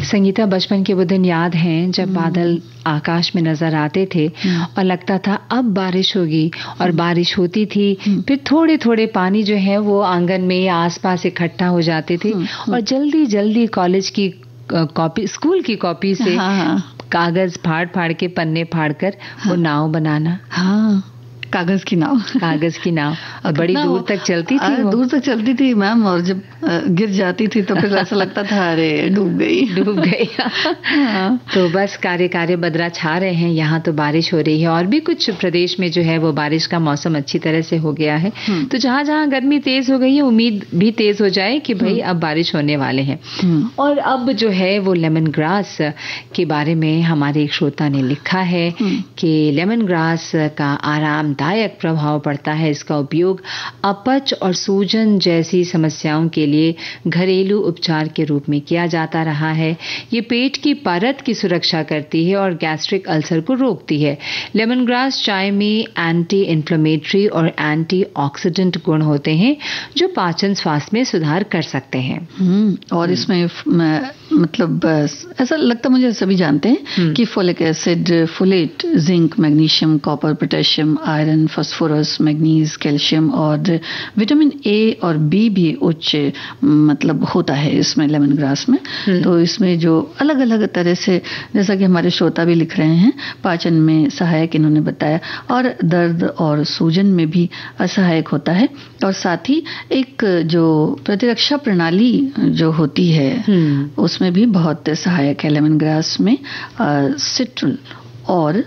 Speaker 1: संगीता, बचपन के वो दिन याद हैं जब बादल आकाश में नजर आते थे और लगता था अब बारिश होगी, और बारिश होती थी, फिर थोड़े थोड़े पानी जो है वो आंगन में या आसपास इकट्ठा हो जाते थे और जल्दी जल्दी कॉलेज की कॉपी, स्कूल की कॉपी से कागज फाड़ फाड़ के, पन्ने फाड़ कर वो नाव बनाना।
Speaker 2: कागज की नाव,
Speaker 1: कागज की नाव, और बड़ी दूर तक चलती थी,
Speaker 2: दूर तक चलती थी मैम, और जब गिर जाती थी तो फिर ऐसा लगता था अरे डूब गई।
Speaker 1: तो बस कार्य कार्य बदरा छा रहे हैं, यहाँ तो बारिश हो रही है और भी कुछ प्रदेश में जो है वो बारिश का मौसम अच्छी तरह से हो गया है। तो जहाँ जहाँ गर्मी तेज हो गई है, उम्मीद भी तेज हो जाए कि भाई अब बारिश होने वाले हैं। और अब जो है वो लेमन ग्रास के बारे में हमारे एक श्रोता ने लिखा है कि लेमन ग्रास का आरामदायक प्रभाव पड़ता है। इसका उपयोग अपच और सूजन जैसी समस्याओं के लिए घरेलू उपचार के रूप में किया जाता रहा है। ये पेट की परत की सुरक्षा करती है और गैस्ट्रिक अल्सर को रोकती है। लेमन ग्रास चाय में एंटी इन्फ्लेमेटरी और एंटी ऑक्सीडेंट गुण होते हैं जो पाचन स्वास्थ्य में सुधार कर सकते हैं।
Speaker 2: और इसमें मतलब ऐसा लगता, मुझे सभी जानते हैं कि folic acid, folate, zinc, magnesium, copper, potassium, iron, iron, phosphorus, manganese, calcium और विटामिन ए और बी भी उच्च मतलब होता है इसमें लेमन ग्रास में। तो इसमें जो अलग अलग तरह से, जैसा कि हमारे श्रोता भी लिख रहे हैं, पाचन में सहायक इन्होंने बताया, और दर्द और सूजन में भी असहायक होता है, और साथ ही एक जो प्रतिरक्षा प्रणाली जो होती है उसमें भी बहुत सहायक है लेमन ग्रास में। सिट्रल और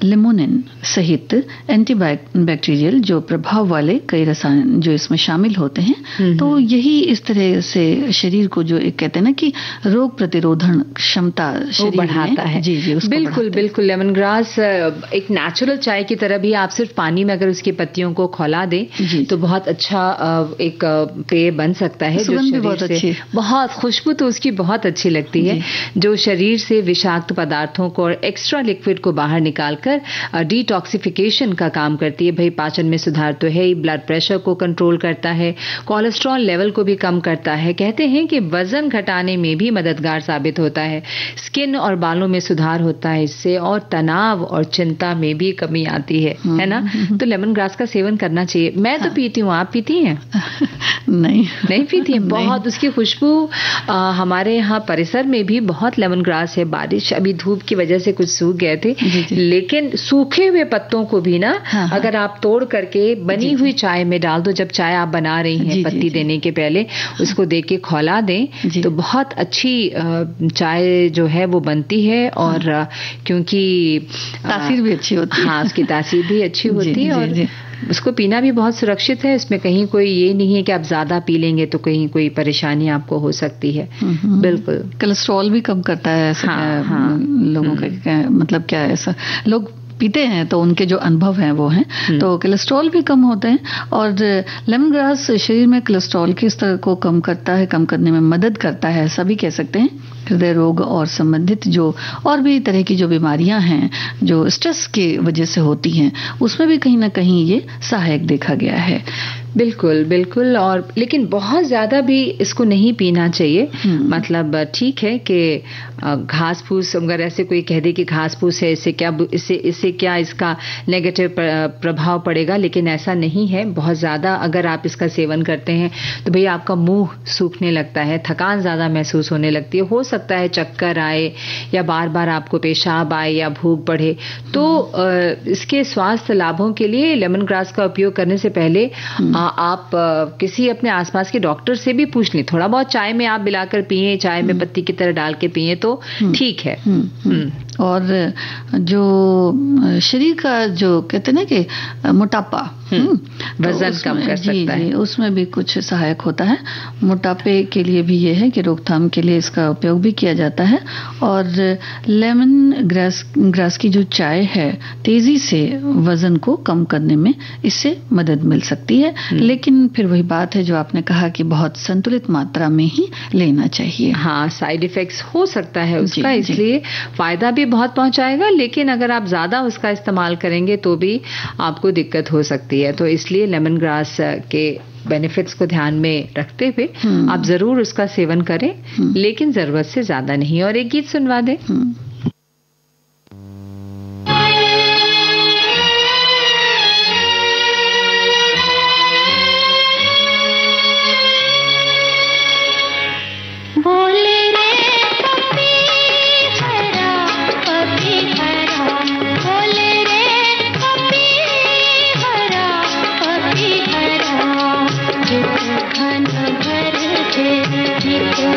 Speaker 2: लिमोनिन सहित एंटीबैक्टीरियल जो प्रभाव वाले कई रसायन जो इसमें शामिल होते हैं। तो यही इस तरह से शरीर को जो एक कहते हैं ना कि रोग प्रतिरोधन क्षमता शरीर
Speaker 1: बढ़ाता है।
Speaker 2: जी जी,
Speaker 1: बिल्कुल बिल्कुल। लेमन ग्रास एक नेचुरल चाय की तरह भी, आप सिर्फ पानी में अगर उसकी पत्तियों को खौला दें तो बहुत अच्छा एक पेय बन सकता है।
Speaker 2: सुगंध भी बहुत अच्छी,
Speaker 1: बहुत खुशबू तो उसकी बहुत अच्छी लगती है, जो शरीर से विषाक्त पदार्थों को और एक्स्ट्रा लिक्विड को बाहर निकालकर डिटॉक्सिफिकेशन का काम करती है। भाई पाचन में सुधार तो है ही, ब्लड प्रेशर को कंट्रोल करता है, कोलेस्ट्रॉल लेवल को भी कम करता है। कहते हैं कि वजन घटाने में भी मददगार साबित होता है, स्किन और बालों में सुधार होता है इससे, और तनाव और चिंता में भी कमी आती है ना। तो लेमन ग्रास का सेवन करना चाहिए। मैं तो पीती हूँ, आप पीती हैं? नहीं पीती हैं। बहुत उसकी खुशबू हमारे यहाँ परिसर में भी बहुत लेमन ग्रास है। बारिश अभी धूप की वजह से कुछ सूख गए थे, लेकिन सूखे हुए पत्तों को भी ना अगर आप तोड़ करके बनी हुई चाय में डाल दो, जब चाय आप बना रही हैं पत्ती देने के पहले उसको दे के खौला दें तो बहुत अच्छी चाय जो है वो बनती है। और क्योंकि
Speaker 2: तासीर भी अच्छी होती है।
Speaker 1: हाँ, उसकी तासीर भी अच्छी होती है, और उसको पीना भी बहुत सुरक्षित है। इसमें कहीं कोई ये नहीं है कि आप ज्यादा पी लेंगे तो कहीं कोई परेशानी आपको हो सकती है। बिल्कुल।
Speaker 2: कोलेस्ट्रॉल भी कम करता है ऐसा। लोगों का मतलब क्या है, ऐसा लोग पीते हैं तो उनके जो अनुभव हैं वो हैं, तो कोलेस्ट्रॉल भी कम होते हैं। और लेमन ग्रास शरीर में कोलेस्ट्रॉल के स्तर को कम करता है, कम करने में मदद करता है, ऐसा भी कह सकते हैं। हृदय रोग और संबंधित जो और भी तरह की जो बीमारियां हैं जो स्ट्रेस की वजह से होती हैं, उसमें भी कहीं ना कहीं ये सहायक देखा गया है।
Speaker 1: बिल्कुल बिल्कुल। और लेकिन बहुत ज्यादा भी इसको नहीं पीना चाहिए। मतलब ठीक है कि घास फूस, अगर ऐसे कोई कह दे कि घास फूस है, इससे क्या इसका नेगेटिव प्रभाव पड़ेगा, लेकिन ऐसा नहीं है। बहुत ज्यादा अगर आप इसका सेवन करते हैं तो भैया आपका मुंह सूखने लगता है, थकान ज्यादा महसूस होने लगती है, हो सकता है चक्कर आए या बार बार आपको पेशाब आए या भूख बढ़े। तो इसके स्वास्थ्य लाभों के लिए लेमन ग्रास का उपयोग करने से पहले आप किसी अपने आसपास के डॉक्टर से भी पूछ लें। थोड़ा बहुत चाय में आप मिलाकर पिए, चाय में पत्ती की तरह डाल के पिए तो ठीक है।
Speaker 2: और जो शरीर का जो कहते हैं ना कि मोटापा,
Speaker 1: वजन कम कर सकता है,
Speaker 2: उसमें भी कुछ सहायक होता है। मोटापे के लिए भी ये है कि रोकथाम के लिए इसका उपयोग भी किया जाता है। और लेमन ग्रास की जो चाय है तेजी से वजन को कम करने में इससे मदद मिल सकती है। लेकिन फिर वही बात है जो आपने कहा कि बहुत संतुलित मात्रा में ही लेना चाहिए।
Speaker 1: हाँ, साइड इफेक्ट्स हो सकता है उसका, इसलिए फायदा भी बहुत पहुंचाएगा, लेकिन अगर आप ज्यादा उसका इस्तेमाल करेंगे तो भी आपको दिक्कत हो सकती है। तो इसलिए लेमन ग्रास के बेनिफिट्स को ध्यान में रखते हुए आप जरूर उसका सेवन करें, लेकिन जरूरत से ज्यादा नहीं। और एक गीत सुनवा दें।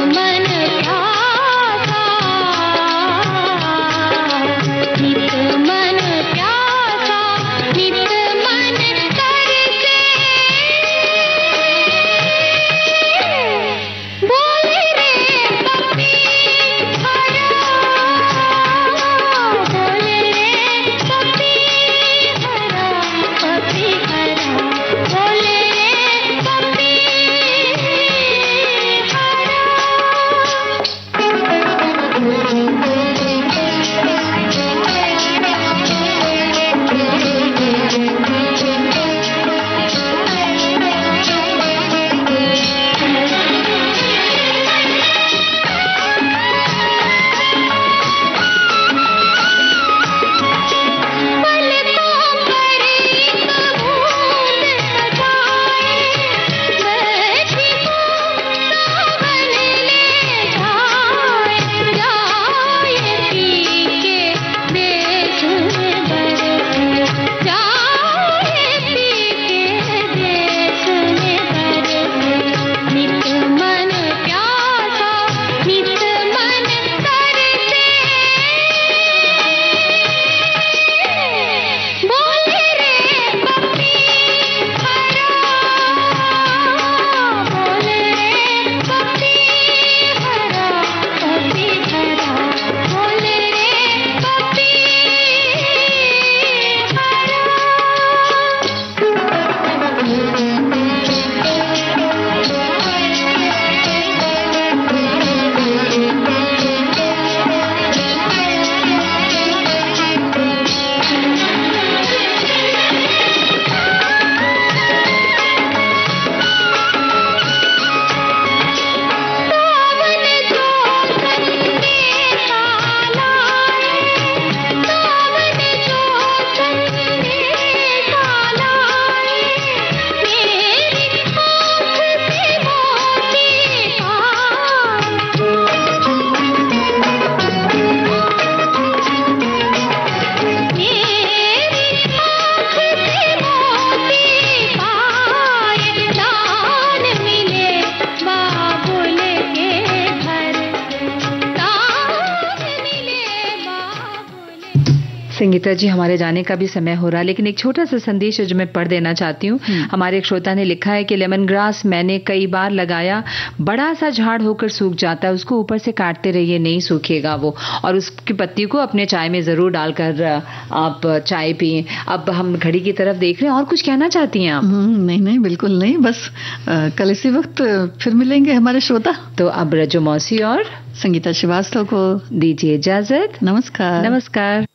Speaker 4: मन प्यासा
Speaker 1: संगीता जी, हमारे जाने का भी समय हो रहा है, लेकिन एक छोटा सा संदेश है जो मैं पढ़ देना चाहती हूँ। हमारे एक श्रोता ने लिखा है कि लेमन ग्रास मैंने कई बार लगाया, बड़ा सा झाड़ होकर सूख जाता है, उसको ऊपर से काटते रहिए, नहीं सूखेगा वो, और उसकी पत्ती को अपने चाय में जरूर डालकर आप चाय पिए। अब हम घड़ी की तरफ देख रहे हैं, और कुछ कहना चाहती हैं आप?
Speaker 2: नहीं, बिल्कुल नहीं, बस कल इसी वक्त फिर मिलेंगे हमारे श्रोता।
Speaker 1: तो अब रजो मौसी और
Speaker 2: संगीता श्रीवास्तव को
Speaker 1: दीजिए इजाजत।
Speaker 2: नमस्कार।
Speaker 1: नमस्कार।